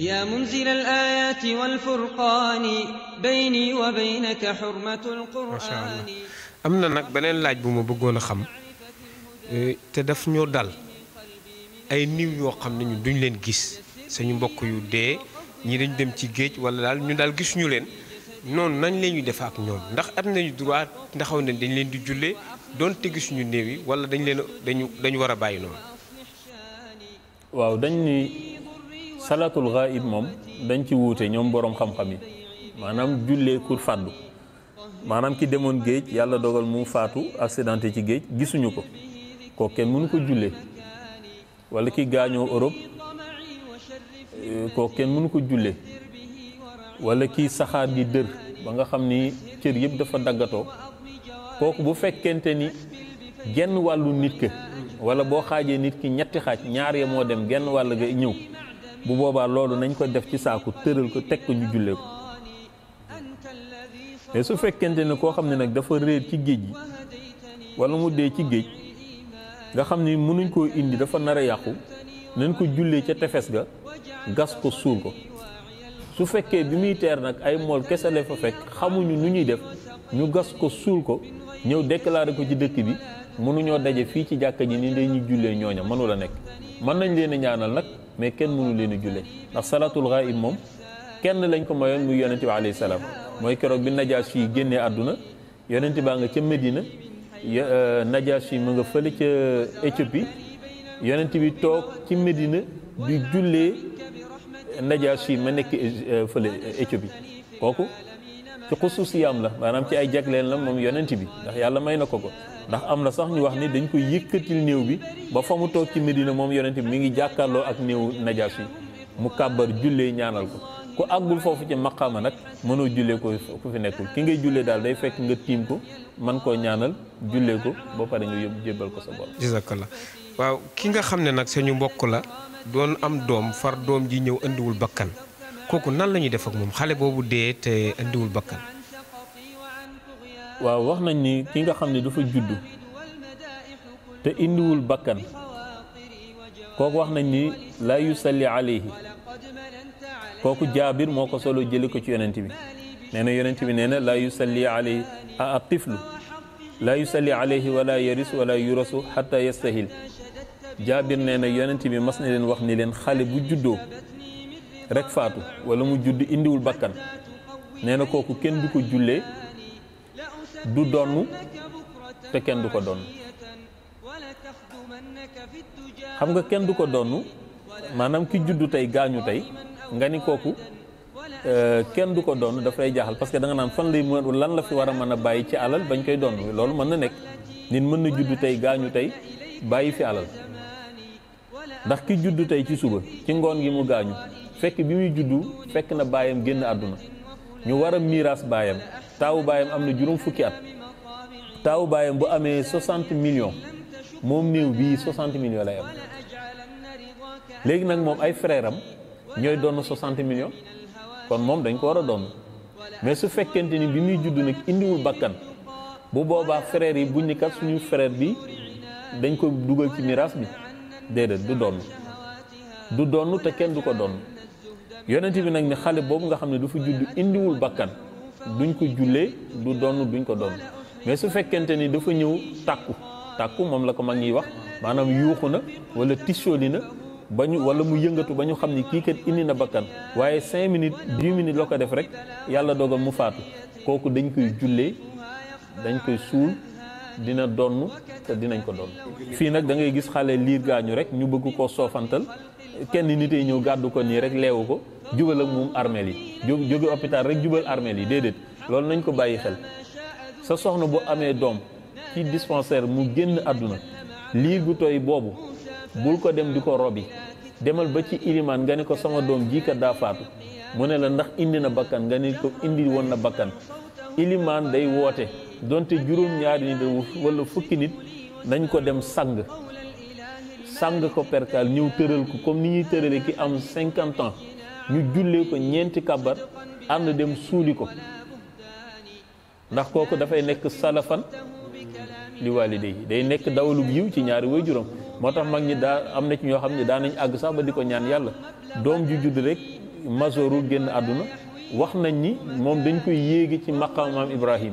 يا منزل الآيات والفرقان بيني وبينك حرمة القرآن. ما شاء الله. am na nag beneen laaj bu ma bëggoon a xam te daf ñoo dal ay niw yoo xam ne ñu duñ leen gis suñu mbokk yu dee ñi dañ dem ci géej wala daal ñu daal gisuñu leen noonu nañ leen ñu def ak ñoom ndax am nañu droit ndaxaw ne dañ leen di jullee doonte gisuñu néew yi wala dañu war a bàyyi noonu. waaw dañ ni salaatul ghaib moom dañ ci wuute ñoom boroom xam-xam yi maanaam jullee kur fàddu maanaam ki demoon géej yàlla dogal mu faatu accidenté ci géej gisuñu ko kooku kenn mënu ko jullee wala ki gaañoo Europe kooku kenn mënu ko jullee wala kii saxaar gi dër ba nga xam ni cër yëpp dafa daggatoo kooku bu fekkente ni genn wàllu nit ka wala boo xaajee nit ki ñetti xaaj ñaar ya moo dem genn wàll ga ñëw bu boobaa loolu nañ ko def ci saaku tëral ko teg ko ñu jullee ko mais su fekkente ne koo xam ne nag dafa réer ci géej gi wala mu dee ci géej nga xam ni mënuñ koo indi dafa nar a yàqu nañ ko jullee ca tefes ga gas ko suul ko su fekkee bi muy teer nag ay mool kese la fa fekk xamuñu nu ñuy def ñu gas ko suul ko ñëw déclaré ko ci dëkk bi mënuñoo daje fii ci jàkka ji ni dañuy jullee ñooña mënu la nekk mën nañ leen a ñaanal nag mais kenn mënu leen a jullee ndax salaatul ghaib moom kenn lañ ko mayoon muy yonente bi alayhi salaam mooy keroog bi Najaasi yi génnee àdduna yonente baa nga ca Medina Najaasi yi mu nga fële ca Éthiopie yonente bi toog ci Medina di jullee Najaasi yi ma nekk fële Éthiopie kooku ci xususiyaam la maanaam ci ay jagleen la moom yonent bi ndax yàlla may na ko ko ndax am na sax ñu wax ni dañ ko yëkkatil néew bi ba fa mu toog ci Medina moom yonent bi mi ngi jàkkaarloo ak néew Najaasi mu kàbbar jullee ñaanal ko ku àggul foofu ci maqaama nag mënoo jullee ko ku fi nekkul ki ngay jullee daal day fekk nga tiim ko man koo ñaanal jullee ko ba pare nga yóbbu jébbal ko sa bopp. jazakallah. waaw ki nga xam ne nag suñu mbokk la doon am doom far doom ji ñëw indiwul bakkan kooku nan la ñuy def ak moom xale boobu dee te indiwul bakkan. waaw wax nañ ni ki nga xam ne dafa juddu te indiwul bakkan kooku wax nañ ni laa yusalli alayhi kooku jaabir moo ko solo jële ko ci yonent bi nee na yonent bi nee na laa yusalli alayhi a tiflu laa yusalli alayhi wala yaris wala yurasu xatta yastahil jaabir nee na yonent bi mas na leen wax ni leen xale bu juddoo rek faatu wala mu judd indiwul bakkan nee na kooku kenn du ko jullee du donn te kenn du ko donn xam nga kenn du ko donn maanaam ki juddu tey gaañu tey nga ni kooku kenn du ko donn daf lay jaaxal parce que da nga naan fan lay mën lan la fi war a mën a bàyyi ci alal bañ koy donn loolu mën na nekk nit mën na juddu tey gaañu tey bàyyi fi alal ndax ki juddu tey ci suba ci ngoon gi mu gaañu fekk bi muy juddu fekk na baayam génn àdduna ñu war a miiras baayam taawu baayam am na juróom fukki at taawu baayam bu amee 60 millions moom néew bii 60 millions lay am léegi nag moom ay frère am ñooy doon 60 millions kon moom dañ ko war a doon mais su fekkente ni bi muy judd nag indiwul bakkan bu boobaa frère yi buñ ni kat suñu frère bi dañ ko dugal ci miraas bi déedéet du donn te kenn du ko donn yonent bi nag ni xale boobu nga xam ne dafa judd indiwul bakkan duñ ko jullee du donn duñ ko donn mais su fekkente ni dafa ñëw tàkku moom la ko mag ñiy wax maanaam yuuxu na wala tissooli na ba ñu wala mu yëngatu ba ñu xam ni kii kat indi na bakkan waaye 5 minutes 10 minutes la ko def rek yàlla dogal mu faatu kooku dañ koy jullee dañ koy suul dina donn te dinañ ko donn fii nag da ngay gis xale liir gaañu rek ñu bëgg koo soofantal kenn nit ay ñëw gàddu ko nii rek leewu ko jubal ak moom armeel yi jóge hôpital rek jubal armeel yi déedéet loolu nañ ko bàyyi xel sa soxna bu amee doom ci dispensaire mu génn àdduna liir gu tooy boobu bul ko dem di ko robi demal ba ci ilimaan nga ne ko sama doom ji kat daa faatu mu ne la ndax indi na bakkan nga ne ko indi woon na bakkan ilimaan day woote donte juróom-ñaari nit wala fukki nit nañ ko dem sang ko perkaal ñëw tëral ko comme ni ñuy tërale ki am 50 ans ñu jullee ko ñeenti kabar ànd dem suuli ko ndax kooku dafay nekk salafan li waalidayhi day nekk dawalub yiw ci ñaari waajuram moo tax mag ñi daa am na ci ñoo xam ne daa nañ àgg sax ba di ko ñaan yàlla doom ju judd rek majoru génn àdduna wax nañ ni moom dañ koy yéegi ci maqaam maam Ibrahim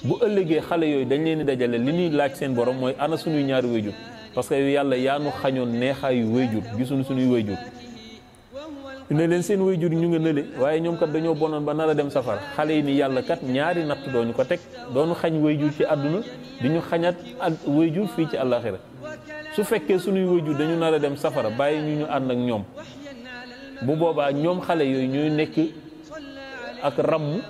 bu ëllëgee xale yooyu dañ leen di dajale li ñuy laaj seen borom mooy ana suñuy ñaari wayjur parce que yàlla yaa nu xañoon neexaayu wayjur gisuñu suñuy wayjur ne leen seen wayjur ñu nga nële waaye ñoom kat dañoo bonoon ba nar a dem safara xale yi ni yàlla kat ñaari natt dooñu ko teg doonu xañ wayjur ci àdduna di ñu xañaat ak wayjur fii ci àllaaxira su fekkee suñuy wayjur dañu nar a dem safara bàyyi ñu ànd ak ñoom bu boobaa ñoom xale yooyu ñooy nekk ak ramm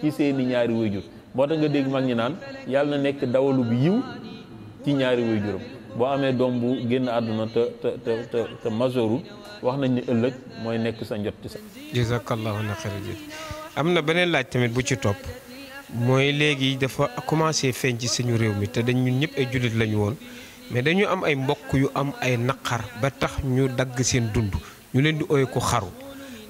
ci seeni ñaari wayjur moo tax nga dégg mag ñi naan yàlla na nekk dawalu bi yiw ci ñaari wayjuram boo amee doom bu génn àdduna te majoru wax nañ ni ëllëg mooy nekk sa njot ci sa jazakallahu na xarit am na beneen laaj tamit bu ci topp mooy léegi dafa commencé feeñ ci suñu réew mi te dañ ñun ñëpp ay jullit lañu woon mais dañu am ay mbokk yu am ay naqar ba tax ñu dagg seen dund ñu leen di ooye ko xaru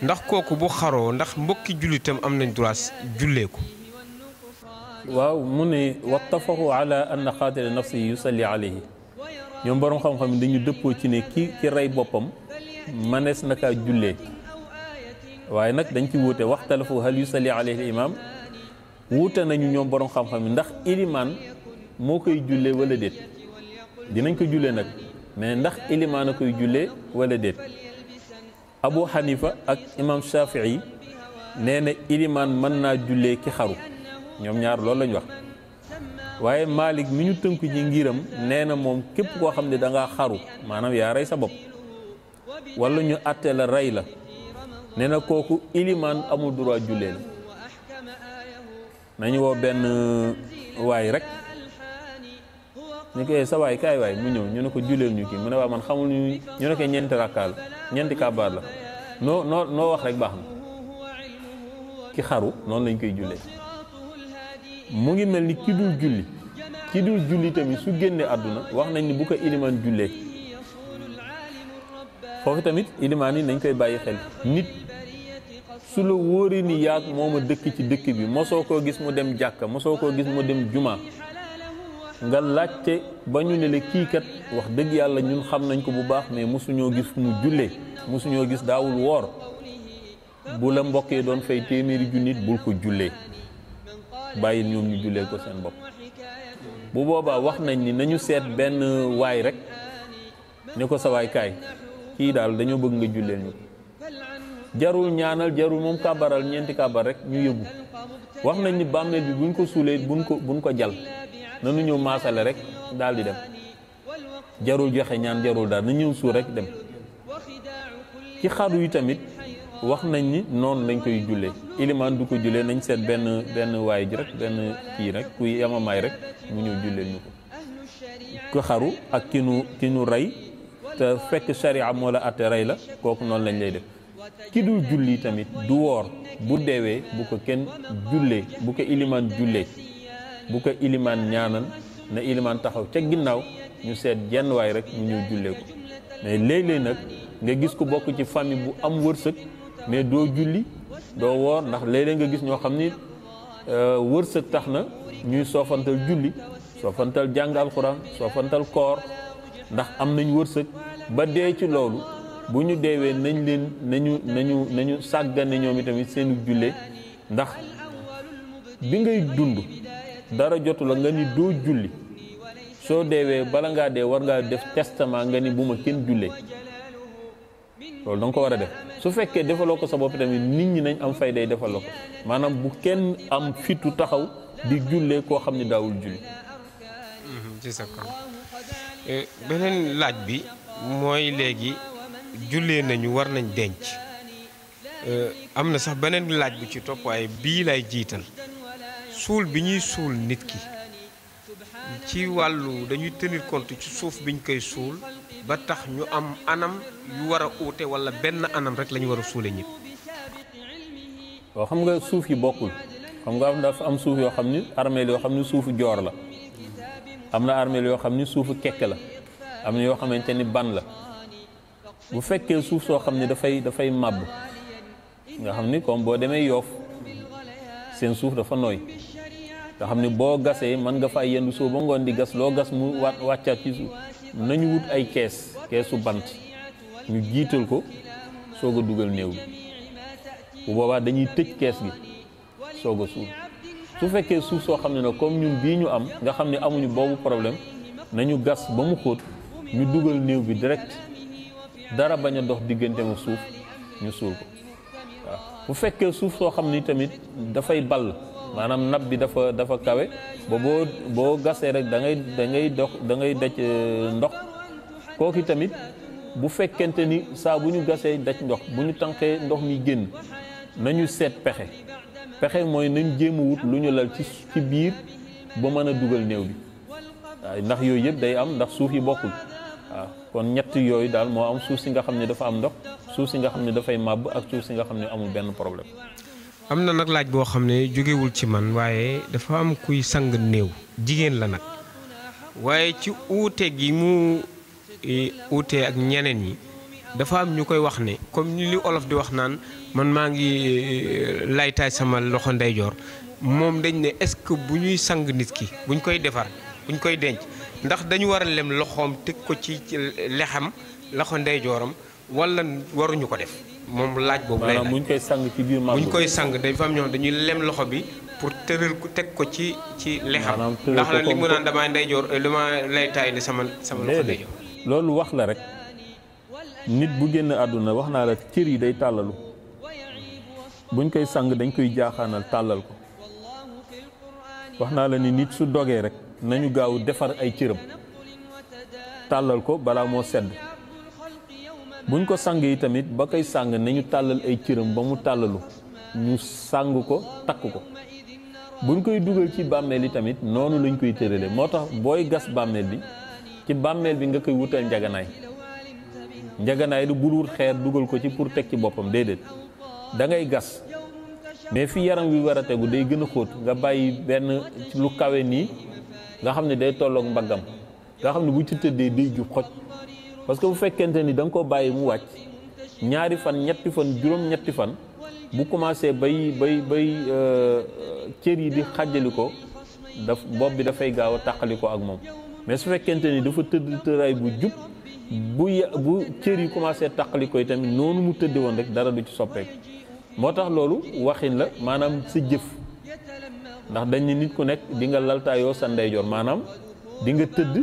ndax kooku bu xaroo ndax mbokki jullitam am nañ droit jullee ko waaw mu ne wattafaqu ala anna qaatila nafsi yusalli alayhi ñoom borom xam-xam dañu dëppoo ci ne ki rey boppam manees na kaa jullee waaye nag dañ ci wuute waxtalafu hal yusalli alayhi imam wuute nañu ñoom borom xam-xam ndax ilimaan moo koy jullee wala déet dinañ ko jullee nag mais ndax ilimaan a koy jullee wala déet Abu Hanifa ak imam Shafii nee na ilimaan mën naa jullee ki xaru ñoom ñaar loolu lañ wax waaye Malik mi ñu tënku ci ngiram nee na moom képp koo xam ne da ngaa xaru maanaam yaa rey sa bopp wala ñu àtte la rey la nee na kooku ilimaan amul droit jullee la nañu woo benn waay rek ñu koy sa waay kaay waay mu ñëw ñu ne ko julleel ñu kii mu ne waa man xamul ñu ne ko ñeenti rakkaa la ñeenti kabaar la noo wax rek baax na ki xaru noonu lañ koy jullee mu ngi mel ni ki dul julli tamit su génnee àdduna wax nañ ni bu ko ilimaan jullee foofu tamit ilimaan yi nañ koy bàyyi xel nit su la wóoree ni yaag mooma dëkk ci dëkk bi mosoo koo gis mu dem jàkka mosoo koo gis mu dem juma nga laajte ba ñu ne la kii kat wax dëgg yàlla ñun xam nañ ko bu baax mais mosuñoo gis fu mu jullee mosuñoo gis daawul woor bu la mbokkee doon fay téeméeri junni bul ko jullee bàyyi ñoom ñu jullee ko seen bopp bu boobaa wax nañ ni nañu seet benn waay rek ne ko sa waay kaay kii daal dañoo bëgg nga julleel ñu jarul ñaanal jarul moom kàbbaral ñeenti kàbbar rek ñu yóbbu wax nañ ni bàmmeel bi buñ ko suulee buñ ko jal nanu ñëw maasale rek daal di dem jarul joxe ñaan jarul daal na ñëw suul rek dem ci xaru yi tamit wax nañ ni noonu lañ koy jullee ilimaan du ko jullee nañ seet benn waay ji rek benn kii rek kuy yamamaay rek mu ñëw julleel ñu ko ku xaru ak ki nu rey te fekk sharia moo la atte rey la kooku noonu lañ lay def ki dul julli tamit du woor bu deewee bu ko kenn jullee bu ko ilimaan jullee bu ko ilimaan ñaanal na ilimaan taxaw ca ginnaaw ñu seet jenn waay rek mu ñëw jullee ko mais léeg-léeg nag nga gis ko bokk ci famille bu am wërsëg mais doo julli doo woor ndax léeg-léeg nga gis ñoo xam ni wërsëg tax na ñuy soofantal julli soofantal jàng alxuraan soofantal koor ndax am nañ wërsëg ba dee ci loolu bu ñu deewee nañu sàggane ñoom itamit seenu jullee ndax bi ngay dund dara jotu la nga ni doo julli soo deewee bala ngaa dee war ngaa def testament nga ni bu ma kenn jullee loolu da nga ko war a def su fekkee defaloo ko sa bopp tamit nit ñi nañ am fay day defaloo ko maanaam bu kenn am fitu taxaw di jullee koo xam ne daawul julli. beneen laaj bi mooy léegi jullee nañu war nañ denc am na sax beneen laaj bu ci topp waaye bii lay jiital suul bi ñuy suul nit ki ci wàllu dañuy tenir compte ci suuf biñ koy suul ba tax ñu am anam yu war a uute wala benn anam rek la ñu war a suule ñëpp. waaw xam nga suuf yi bokkul xam nga dafa am suuf yoo xam ni armeel yoo xam ni suufu joor la am na armeel yoo xam ni suufu kekk la am na yoo xamante ni ban la bu fekkee suuf soo xam ni dafay màbb nga xam ni comme boo demee Yoof seen suuf dafa nooy nga xam ni boo gasee mën nga fa yendu soo ba ngoon di gas loo gas mu wàccaat ci suuf nañu wut ay keesu bant ñu jiital ko soog a dugal néew bi bu boobaa dañuy tëj kees gi soog a suul. su fekkee suuf soo xam ne nag comme ñun bii ñu am nga xam ne amuñu boobu problème nañu gas ba mu xóot ñu dugal néew bi direct dara bañ a dox diggante ma suuf ñu suul ko waaw. bu fekkee suuf soo xam ni tamit dafay ball maanaam nappe bi dafa kawe ba boo gasee rek da ngay daj ndox kooku tamit bu fekkente ni saa bu ñu gasee daj ndox bu ñu tànqee ndox mi génn nañu seet pexe mooy nañ jéem a wut lu ñu lal ci biir ba mën a dugal néew bi waaw ndax yooyu yëpp day am ndax suuf yi bokkul waaw. kon ñett yooyu daal moo am suuf si nga xam ne dafa am ndox suuf si nga xam ne dafay màbb ak suuf si nga xam ne amul benn problème. am na nag laaj boo xam ne jógewul ci man waaye dafa am kuy sang néew jigéen la nag waaye ci uute gi mu uute ak ñeneen ñi dafa am ñu koy wax ne comme li olof di wax naan man maa ngi laytaay sama loxo ndeyjoor moom dañ ne est-ce que bu ñuy sang nit ki buñ koy defar buñ koy denc ndax dañu war a lem loxoom teg ko ci lexam loxo ndeyjooram wala waruñu ko def moom laaj boobu lay laaj. buñ koy sang ci biir buñ koy sang dafa am ñoom dañuy lem loxo bi pour tëral ko teg ko ci lexam ndax la li mu naan damaa ndeyjoor li ma laytaay ne sama loxo ndeyjoor. loolu wax la rek nit bu génn àdduna wax naa la cër yi day tàllalu buñ koy sang dañ koy jaaxaanal tàllal ko wax naa la ni nit su dogee rek nañu gaaw defar ay cëram tàllal ko balaa moo sedd buñ ko sang yi tamit ba koy sang nañu tàllal ay cëram ba mu tàllalu ñu sang ko takk ko buñ koy dugal ci bàmmeel yi tamit noonu lañ koy tërale moo tax booy gas bàmmeel bi ci bàmmeel bi nga koy wutal njaganaay du bul wut xeer dugal ko ci pour teg ci boppam déedéet da ngay gas mais fi yaram wi war a tegu day gën a xóot nga bàyyi benn lu kawe nii nga xam ne day tolloog mbaggam nga xam ne bu ci tëddee day jub xoj parce que bu fekkente ni da nga ko bàyyi mu wàcc ñaari fan ñetti fan juróom-ñetti fan bu commencé bay cër yi di xàjjali ko bopp bi dafay gaaw a tàqali ko ak moom mais su fekkente ni dafa tëdd tëraay bu jub bu cër yi commencé tàqali koy tamit noonu mu tëdde woon rek dara du ci soppeeku moo tax loolu waxin la maanaam sa jëf ndax dañ ne nit ku nekk di nga laltaayoo sa ndeyjoor maanaam di nga tëdd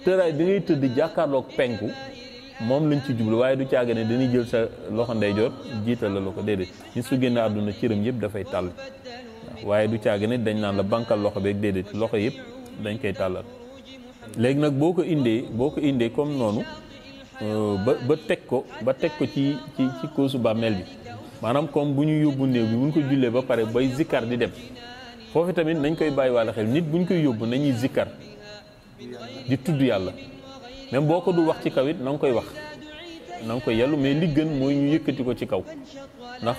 tëraay bi ngay tëdd jàkkaarloog penku moom lañ ci jublu waaye du caaga ne dañuy jël sa loxo ndeyjoor jiital la ko déedéet nit su génn àdduna cëram yëpp dafay tàll waaye du caaga ne dañ naan la bankal loxo beeg déedéet loxo yëpp dañ koy tàllal léegi nag boo ko indee comme noonu ba teg ko ci koosu bàmmeel bi maanaam comme bu ñu yóbbu néew bi bu ñu ko jullee ba pare bay zikkar di dem foofu tamit nañ koy bàyyi wàlla xel nit bu ñu koy yóbbu nañuy zikkar di tudd yàlla même boo ko du wax ci kaw it na nga koy wax na nga koy yellu mais li gën mooy ñu yëkkati ko ci kaw ndax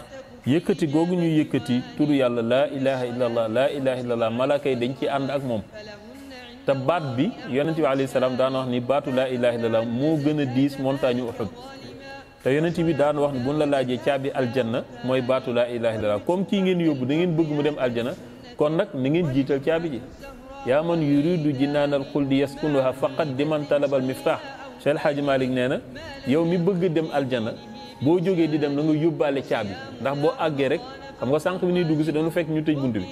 yëkkati googu ñu yëkkati tudd yàlla laa ilaha illallah laa ilaha illallah malaaka yi dañ ci ànd ak moom te baat bi yonent bi alayhi salaam daan wax ni baatu laa ilaha illallah moo gën a diis montagne Uhud te yonent bi daan wax ni buñ la laajee caabi aljanna mooy baatu laa ilaha illallah comme kii ngeen yóbbu da ngeen bëgg mu dem aljana kon nag na ngeen jiital caabi ji yaa man yuridu jinaanal xuldi yaskunuha faqat diman talabal miftaax Cheikh El Hadji Malick nee na yow mi bëgg dem aljana boo jógee di dem na nga yóbbaale caabi ndax boo àggee rek xam nga sànq bi ñuy dugg si dañu fekk ñu tëj bunt bi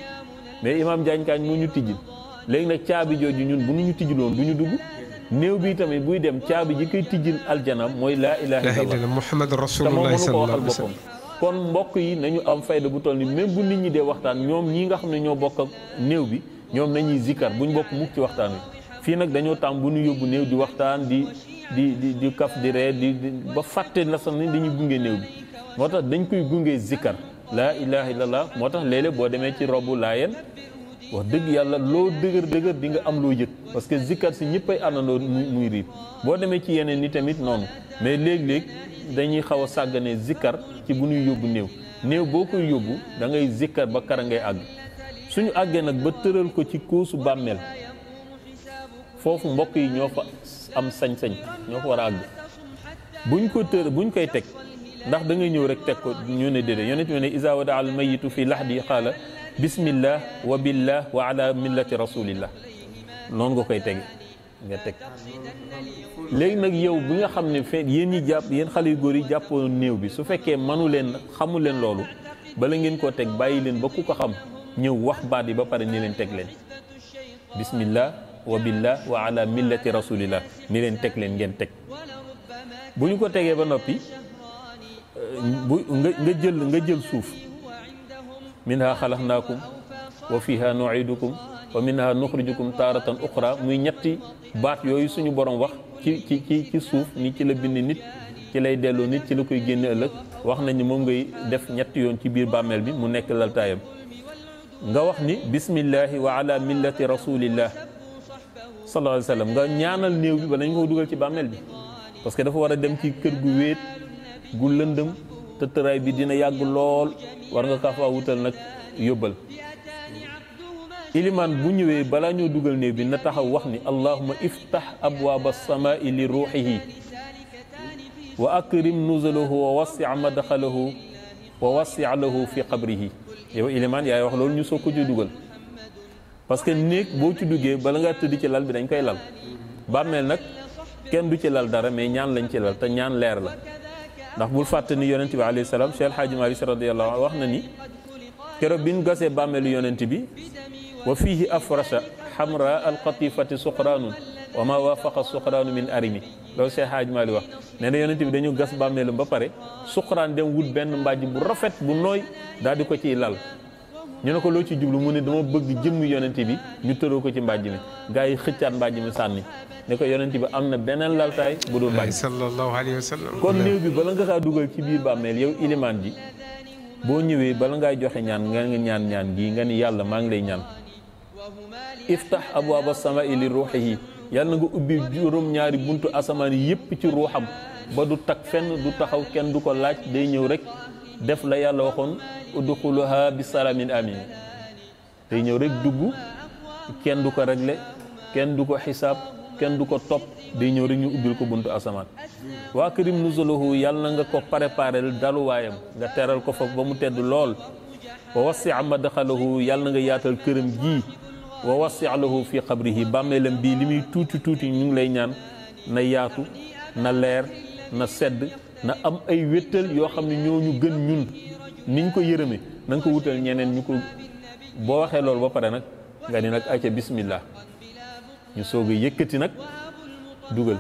mais imam Diagne Kaañ moo ñu tijjil léegi nag caabi jooju ñun bu ñu tijjiloon du ñu dugg néew bi tamit buy dem caabi ji koy tijjil aljanam mooy laa ilaha illallah Muhammad rasulullah sallallahu alayhi wa sallam kon mbokk yi nañu am fayda bu toll ni même bu nit ñi dee waxtaan ñoom ñi nga xam ne ñoo bokk ak néew bi ñoom nañuy zikkar buñ bokk mukk ci waxtaan wi fii nag dañoo tàmm bu ñu yóbbu néew di waxtaan di kaf di ree di ba fàtte la sax ni dañuy gunge néew bi moo tax dañ koy gunge zikkar laa ilaha illallah moo tax léeg-léeg boo demee ci robu laayeen wax dëgg yàlla loo dëgër di nga am loo yëg parce que zikkar si ñëpp ay àndandoo muy riib boo demee ci yeneen ni tamit noonu mais léeg-léeg dañuy xaw a sàggane zikkar ci bu ñuy yóbbu néew boo koy yóbbu da ngay zikkar ba kara ngay àgg suñu àggee nag ba tëral ko ci koosu bàmmeel foofu mbokk yi ñoo fa am sañ-sañ ñoo fa war a àgg buñ koy teg ndax da ngay ñëw rek teg ko ñu ne déedéet yonent bi ne iza wada al mayitu fi lahdi qaala bismillah wa billah wa ala millati rasulillah noonu nga koy tege nga teg. léegi nag yow bi nga xam ne yéen ñi jàpp yéen xale yu góor yi jàppoo néew bi su fekkee manu leen xamu leen loolu bala ngeen koo teg bàyyi leen ba ku ko xam ñëw wax baat yi ba pare ni leen teg leen bismillah wa billah wa ala millati rasulillah ni leen teg leen ngeen teg. bu ñu ko tegee ba noppi nga jël suuf minha xalaqnaakum wa fiha nuidukum wa minha nuxrijukum taaratan uxra muy ñetti baat yooyu suñu borom wax ci suuf ni ci la bind nit ci lay delloo nit ci la koy génne ëllëg wax nañ ni moom ngay def ñetti yoon ci biir bàmmeel bi mu nekk laltaayam nga wax ni bismillahi wa ala millati rasulillah sallallahu alayhi wa sallam nga ñaanal néew bi ba nañ ko dugal ci bàmmeel bi parce que dafa war a dem ci kër gu wéet gu lëndëm te tëraay bi dina yàgg lool war nga kaa faa wutal nag yóbbal ilimaan bu ñëwee balaa ñoo dugal néew bi na taxaw wax ni allahumma iftax abwaaba samaa'i li ruuxihi wa akrim nuzulahu wa wasi madxalahu wa wasi lahu fi qabrihi yow ilimaan yaay wax loolu ñu soog ko ci dugal parce que néeg boo ci duggee bala ngaa tëdd ci lal bi dañ koy lal bàmmeel nag kenn du ci lal dara mais ñaan lañ ci lal te ñaan leer la ndax bul fàtte ni yonent bi alayhi salaam Cheikh El Hadji Malick radiyallahu anhu wax na ni keroog bi ñu gasee bàmmeelu yonent bi wa fiihi afrasha xamra alqatifati suqraanun wa ma wafaqa suqraanu min arimi loolu Cheikh El Hadji Malick wax nee na yonent bi dañu gas bàmmeelam ba pare suqraan dem wut benn mbàjj bu rafet bu nooy daal di ko ciy lal ñu ne ko loo ci jublu mu ne dama bëgg jëmm yonent bi ñu tëroo ko ci mbàjj mi gaa yi xëccaat mbàjj mi sànni ne ko yonent bi am na beneen laltaay bu dul mbàjj sallallahu alayhi wa sallam kon néew bi bala nga kaa dugal ci biir bàmmeel yow ilimaan ji boo ñëwee bala ngaa joxe ñaan nga ñaan gii nga ni yàlla maa ngi lay ñaan iftax abwaaba samaa'i li ruuxihi yàlla na nga ubbi juróom-ñaari buntu asamaan yépp ci ruuxam ba du tak fenn du taxaw kenn du ko laaj day ñëw rek def la yàlla waxoon udxuluha bi salaamin amin day ñëw rek dugg kenn du ko réglé kenn du ko xisaab kenn du ko topp day ñëw rek ñu ubbil ko buntu asamaan waa karim nuzulahu yàlla na nga ko préparel daluwaayam nga teral ko foofu ba mu tedd lool wa wasi madxalahu yàlla na nga yaatal këram gii wa wasi lahu fi qabrihi bàmmeelam bii li muy tuuti tuuti ñu ngi lay ñaan na yaatu na leer na sedd na am ay wéttal yoo xam ne ñooñu gën ñun niñ ko yërëme na nga ko wutal ñeneen ñu ko boo waxee loolu ba pare nag nga ni nag acca bismillah ñu soog a yëkkati nag dugal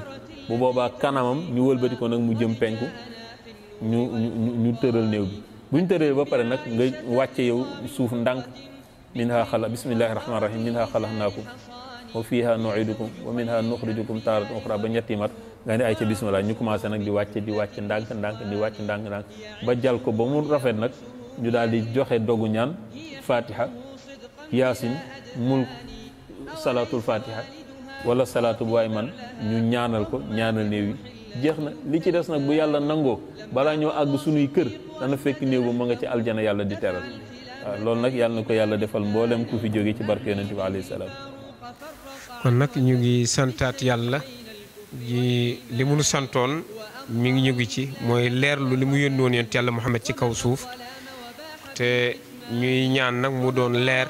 bu boobaa kanamam ñu wëlbati ko nag mu jëm penku ñu tëral néew bi buñ tëree ba pare nag nga wàcce yow suuf ndànk minha bismillahi rahmani rahim minha xalaqnaakum wa fiha nuidukum wa minha nuxrijukum taaratan uxra ba ñetti mat nga ne ay ca bismillah ñu commencé nag di wàcc ndànk di wàcc ndànk ba jal ko ba mu rafet nag ñu daal di joxe dogu ñaan fatiha yaasin mulk salaatul fatiha wala salaatu bu waay man ñu ñaanal ko ñaanal néew yi jeex na li ci des nag bu yàlla nangoo balaa ñoo àgg sunuy kër dana fekk néew ba ma nga ci aljana yàlla di teral waaw loolu nag yàlla na ko yàlla defal mboolem ku fi jóge ci barke yonent bi alayhi salaam. kon nag ñu ngi santaat yàlla li mu nu santoon mi ngi ñu ngi ci mooy leerlu li mu yónni woon yonent yàlla Muhammad ci kaw suuf te ñuy ñaan nag mu doon leer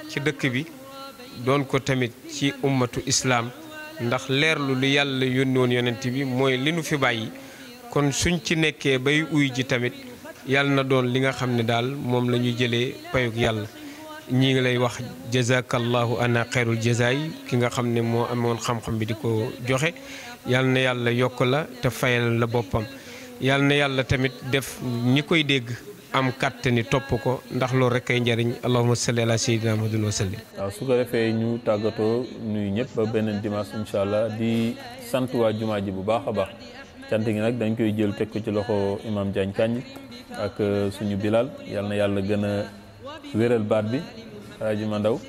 ci dëkk bi doon ko tamit ci ummatu islaam ndax leerlu li yàlla yónni woon yonent bi mooy li nu fi bàyyi kon suñ ci nekkee bay uy ji tamit yàlla na doon li nga xam ne daal moom la ñuy jëlee payug yàlla ñi ngi lay wax jazakallahu ana xayrul jazaay ki nga xam ne moo amoon xam-xam bi di ko joxe yàlla na yàlla yokk la te fayal la boppam yàlla na yàlla tamit def ñi koy dégg am kàttani topp ko ndax loolu rek ay njariñ allahumma salli ala sayyidina muhammadin wa sallim. waaw su ko defee ñu tàggatoo nuyu ñëpp ba beneen dimanche incha allah di sant waa jumaa ji bu baax a baax cant gi nag dañ koy jël teg ko ci loxo imam Diagne Kandji ak suñu Bilal yal na yàlla gën a wéral baat bi Alaaji Mandaw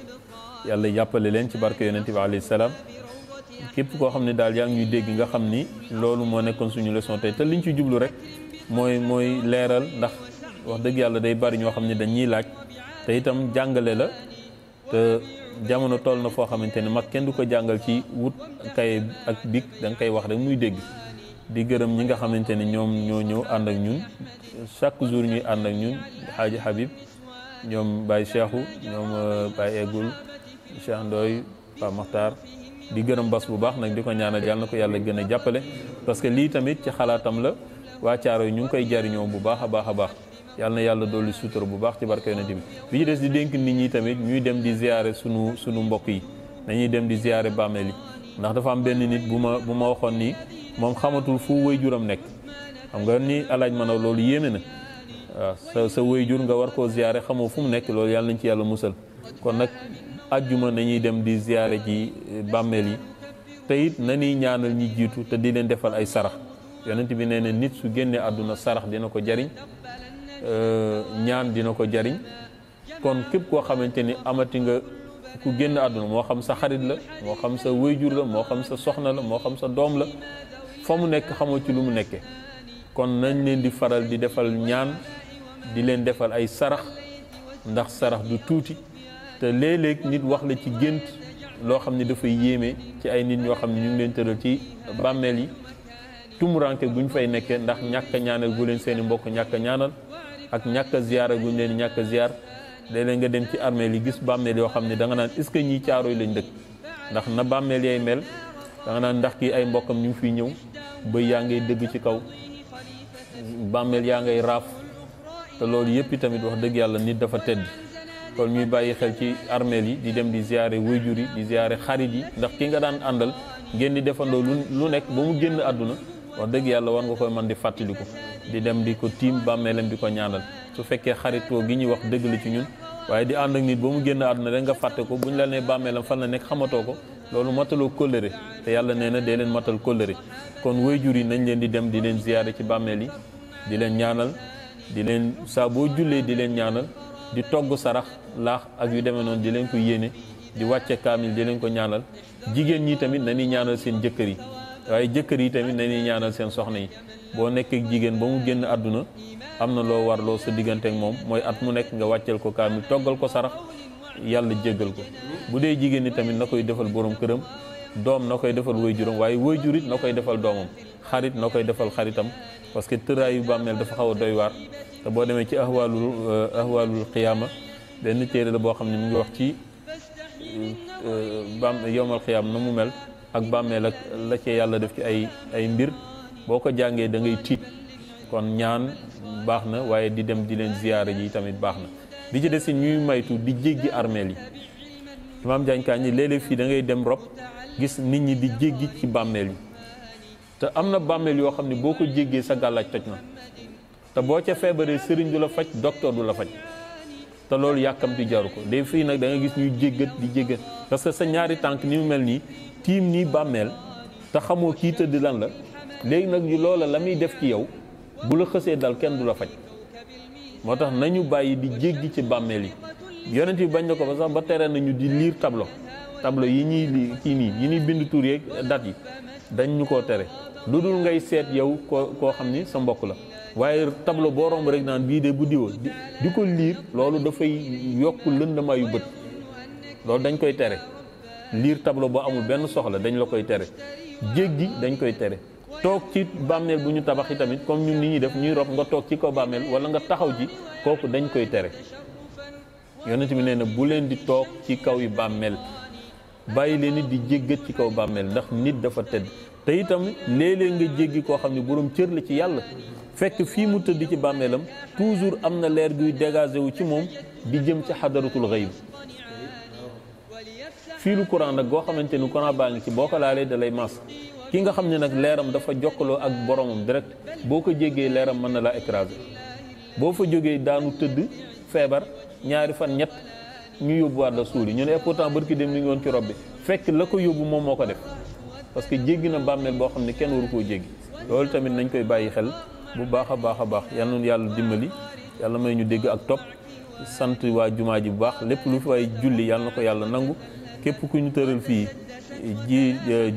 yàlla jàppale leen ci barke yonent bi alayhi salaam képp koo xam ne daal yaa ngi ñuy dégg nga xam ni loolu moo nekkoon suñu leçon tey te liñ ci jublu rek mooy leeral ndax wax dëgg yàlla day bari ñoo xam ne dañuy laaj te itam jàngale la te jamono toll na foo xamante ne mag kenn du ko jàngal ci wut kay ak big da nga koy wax rek muy dégg di gërëm ñi nga xamante ne ñoom ñoo ñëw ànd ak ñun chaque jour ñuy ànd ak ñun Hadji Habib ñoom Baye Cheikhou ñoom Baye Egoul Cheikh Ndoye Pa Makhtar di gërëm bas bu baax nag di ko ñaanal yàlla na ko yàlla gën a jàppale parce que lii tamit ci xalaatam la waa Caaroy ñu ngi koy jariñoo bu baax a baax a baax yàlla na yàlla dolli sutura bu baax ci barke yonent bi ci des di dénk nit ñi tamit ñuy dem di ziyaare sunu mbokk yi dañuy dem di ziyaare bàmmeel yi ndax dafa am benn nit bu ma waxoon nii moom xamatul fu waajuram nekk xam nga ni alaaj ma naw loolu yéeme na waaw sa waajur nga war koo ziyaare xamoo fu mu nekk loolu yàlla nañ ci yàlla musal kon nag ajjuma nañuy dem di ziyaare ji bàmmeel yi te it na ñuy ñaanal ñi jiitu te di leen defal ay sarax yonent bi nee na nit su génnee àdduna sarax dina ko jariñ ñaan dina ko jariñ kon képp koo xamante ni amati nga ku génn àdduna moo xam sa xarit la moo xam sa waajur la moo xam sa soxna la moo xam sa doom la fa mu nekk xamoo ci lu mu nekkee kon nañ leen di faral di defal ñaan di leen defal ay sarax ndax sarax du tuuti te léeg-léeg nit wax la ci gént loo xam ne dafay yéeme ci ay nit ñoo xam ne ñu ngi leen tëral ci bàmmeel yi tumuranke guñ fay nekkee ndax ñàkk a ñaanal gu leen seeni mbokk ñàkk a ñaanal ak ñàkk a ziyaara guñ leen ñàkk a ziyaar léeg-léeg nga dem ci armeel yi gis bàmmeel yoo xam ne da nga naan est-ce que ñii Caaroy lañ dëkk ndax na bàmmeel yay mel da nga naan ndax kii ay mbokkam ñu ngi fiy ñëw bëy yaa ngay dëgg ci kaw bàmmeel yaa ngay raaf te loolu yëpp tamit wax dëgg yàlla nit dafa tedd kon ñuy bàyyi xel ci armeel yi di dem di ziyaare waajur yi di ziyaare xarit yi ndax ki nga daan àndal ngeen di defandoo lu nekk ba mu génn àdduna wax dëgg yàlla war nga koy mën di fàttaliku di dem di ko tiim bàmmeelam di ko ñaanal su fekkee xaritoo gi ñuy wax dëgg la ci ñun waaye di ànd ak nit ba mu génn àdduna rek nga fàtte ko bu ñu la nee bàmmeelam fan la nekk xamatoo ko loolu mataloo kóllëre te yàlla nee na dee leen matal kóllëre kon waajur yi nañ leen di dem di leen ziyaare ci bàmmeel yi di leen ñaanal di leen saa boo jullee di leen ñaanal di togg sarax laax ak yu demee noonu di leen ko yéene di wàcce kaamil di leen ko ñaanal jigéen ñi tamit nañuy ñaanal seen jëkkër yi waaye jëkkër yi tamit nañuy ñaanal seen soxna yi boo nekk ak jigéen ba mu génn àdduna am na loo warloo sa diggante ak moom mooy at mu nekk nga wàcceel ko kaamil toggal ko sarax yàlla jéggal ko bu dee jigéen ñi tamit na koy defal borom këram doom na koy defal waajuram waaye waajur it na koy defal doomam xarit na koy defal xaritam parce que tëraayu bàmmeel dafa xaw a doy waar te boo demee ci ahwaalul xiyaama benn téere la boo xam ne mu ngi wax ci yowmal xiyaam na mu mel ak bàmmeel ak la ci yàlla def ci ay mbir boo ko jàngee da ngay tiit kon ñaan baax na waaye di dem di leen ziyaara ji tamit baax na bi ci des ñuy maytu di jéggi armeel yi imaam jaañkaan ñi léeg-léeg fii da ngay dem rob gis nit ñi di jéggi ci bàmmeel yi te am na bàmmeel yoo xam ne boo ko jéggee sa gàllaaj toj na te boo ca feebaree sëriñ du la faj docteur du la faj te loolu yàkkamti jaru ko day fii nag da nga gis ñuy jéggat di jéggat parce que sa ñaari tànk ni mu mel nii tiim nii bàmmeel te xamoo kii tëdd lan la léegi nag loola la muy def ci yow bu la xësee dal kenn du la faj moo tax nañu bàyyi di jéggi ci bàmmeel yi yonent bi bañ na ko ba sax ba tere nañu di liir tableau yi ñuy li kii nii yi ñuy bind tur yeeg date yi dañ ñu koo tere lu dul ngay seet yow koo xam ni sa mbokk la waaye tableau boo romb rek naan bii de bu diwoo di ko liir loolu dafay yokk lëndamaayu bët loolu dañ koy tere liir tableau boo amul benn soxla dañ la koy tere jéggi dañ koy tere toog ci bàmmeel bu ñu tabax yi tamit comme ñun ni ñuy def ñuy rob nga toog ci kaw bàmmeel wala nga taxaw ci kooku dañ koy tere yonent bi nee na bu leen di toog ci kaw yi bàmmeel bàyyi leen di jéggat ci kaw bàmmeel ndax nit dafa tedd te itam léeg-léeg nga jéggi koo xam ne borom cër la ci yàlla fekk fii mu tëdd ci bàmmeelam toujours am na leer guy dégagé wu ci moom di jëm ci xadaratul xayb fii lu courant nag goo xamante ni courant baa ngi ci boo ko laalee da lay mas ki nga xam ne nag leeram dafa jokkaloo ak boromam direct boo ko jéggee leeram mën na laa écraser boo fa jógee daanu tëdd feebar ñaari fan ñett ñu yóbbuwaat la suuli ñu ne pourtant barki dem li ngi woon ci rob bi fekk la ko yóbbu moom moo ko def parce que jéggi na bàmmeel boo xam ne kenn waru koo jéggi loolu tamit nañ koy bàyyi xel bu baax a baax a baax yal na yàlla dimbali yàlla may ñu dégg ak topp sant waa jumaa ji bu baax lépp lu fi waay julli yàlla na ko yàlla nangu képp ku ñu tëral fii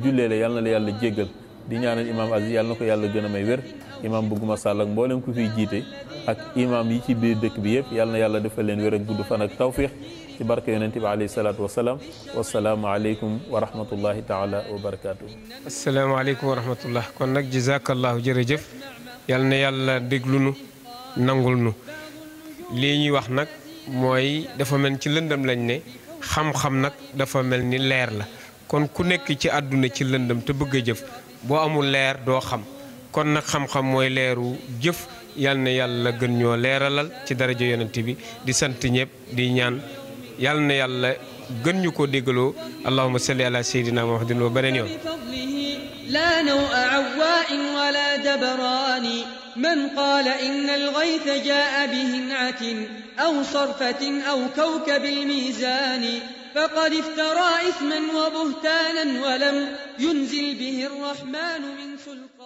jullee la yàlla na la yàlla jéggal di ñaanal imaam Aziz yàlla na ko yàlla gën a may wér imaam bëgguma sàll ak mboolem ku fiy jiite ak imaam yi ci biir dëkk bi yëpp yàlla na yàlla defal leen wér ak gudd fan ak tawfiix ci barke yonente bi alayhi salaatu wasalaam wasalaamu aleykum wa rahmatullahi taala wa barakaatu. asalaamaaleykum wa rahmatullah kon nag jazakallahu jërëjëf yàlla na yàlla déglu nu nangul nu lii ñuy wax nag mooy dafa mel ci lëndam lañ ne xam-xam nag dafa mel ni leer la kon ku nekk ci àdduna ci lëndëm te bëgg a jëf boo amul leer doo xam kon nag xam-xam mooy leeru jëf yal na yàlla gën ñoo leeralal ci daraja yonent bi di sant ñëpp di ñaan yal na yàlla gën ñu ko déggaloo allahumma salli ala sayyidina muhammadin wa beneen yoon لا نوء عواء ولا دبران من قال إن الغيث جاء بهنعة أو صرفة أو كوكب الميزان فقد افترى إثما وبهتانا ولم ينزل به الرحمن من سلطان